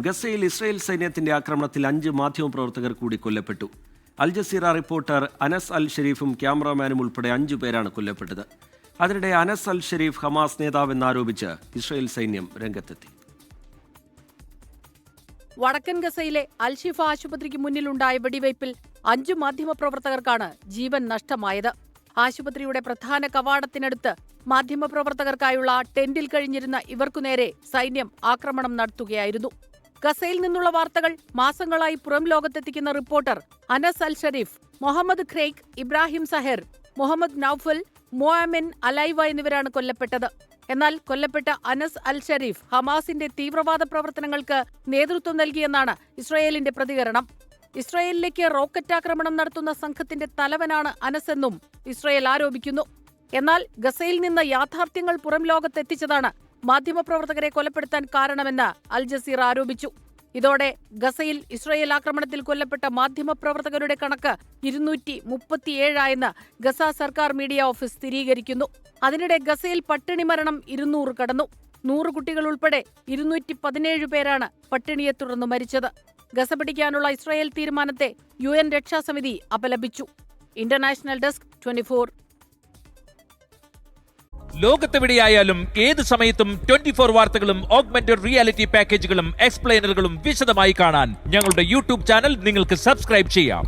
ഗസയിൽ ഇസ്രായേൽ സൈന്യത്തിന്റെ ആക്രമണത്തിൽ 5 മാധ്യമപ്രവർത്തകർ കൂടി കൊല്ലപ്പെട്ടു. അൽ ജസീറ റിപ്പോർട്ടർ അനസ് അൽ ഷെരീഫും ക്യാമറാമാനും ഉൾപ്പെടെ 5 പേരാണ് കൊല്ലപ്പെട്ടത്. അതിനിടെ അനസ് അൽ ഷെരീഫ് ഹമാസ് നേതാവെന്നാരോപിച്ച് ഇസ്രായേൽ സൈന്യം രംഗത്തെത്തി. വടക്കൻ ഗസയിലെ അൽഷിഫ ആശുപത്രിക്ക് മുന്നിലുണ്ടായ വെടിവയ്പിൽ 5 മാധ്യമപ്രവർത്തകർക്കാണ് ജീവൻ നഷ്ടമായത്. ആശുപത്രിയുടെ പ്രധാന കവാടത്തിനടുത്ത് മാധ്യമപ്രവർത്തകർക്കായുള്ള ടെന്റിൽ കഴിഞ്ഞിരുന്ന ഇവർക്കുനേരെ സൈന്യം ആക്രമണം നടത്തുകയായിരുന്നു. ഗസയിൽ നിന്നുള്ള വാർത്തകൾ മാസങ്ങളായി പുറം ലോകത്തെത്തിക്കുന്ന റിപ്പോർട്ടർ അനസ് അൽ ഷരീഫ്, മുഹമ്മദ് ഖ്രൈഖ്, ഇബ്രാഹിം സഹർ, മുഹമ്മദ് നൌഫൽ, മൊഅമിൻ അലൈവ എന്നിവരാണ് കൊല്ലപ്പെട്ടത്. എന്നാൽ കൊല്ലപ്പെട്ട അനസ് അൽ ഷരീഫ് ഹമാസിന്റെ തീവ്രവാദ പ്രവർത്തനങ്ങൾക്ക് നേതൃത്വം നൽകിയെന്നാണ് ഇസ്രായേലിന്റെ പ്രതികരണം. ഇസ്രായേലിലേക്ക് റോക്കറ്റ് ആക്രമണം നടത്തുന്ന സംഘത്തിന്റെ തലവനാണ് അനസ് എന്നും ഇസ്രായേൽ ആരോപിക്കുന്നു. എന്നാൽ ഗസയിൽ നിന്ന് യാഥാർത്ഥ്യങ്ങൾ പുറം ലോകത്തെത്തിച്ചതാണ് മാധ്യമപ്രവർത്തകരെ കൊലപ്പെടുത്താൻ കാരണമെന്ന് അൽ ജസീറ ആരോപിച്ചു. ഇതോടെ ഗസയിൽ ഇസ്രായേൽ ആക്രമണത്തിൽ കൊല്ലപ്പെട്ട മാധ്യമപ്രവർത്തകരുടെ കണക്ക് 237 ആയെന്ന് ഗസ സർക്കാർ മീഡിയ ഓഫീസ് സ്ഥിരീകരിക്കുന്നു. അതിനിടെ ഗസയിൽ പട്ടിണി മരണം 200 കടന്നു. 100 കുട്ടികൾ ഉൾപ്പെടെ 217 പേരാണ് പട്ടിണിയെ തുടർന്ന് മരിച്ചത്. ഗസ പിടിക്കാനുള്ള ഇസ്രായേൽ തീരുമാനത്തെ UN രക്ഷാസമിതി അപലപിച്ചു. International desk 24. ലോകത്തെവിടെയായാലും ഏത് സമയത്തും 24 വാർത്തകളും ഓഗ്മെന്റഡ് റിയാലിറ്റി പാക്കേജുകളും എക്സ്പ്ലെയിനറുകളും വിശദമായി കാണാൻ ഞങ്ങളുടെ യൂട്യൂബ് ചാനൽ നിങ്ങൾക്ക് സബ്സ്ക്രൈബ് ചെയ്യാം.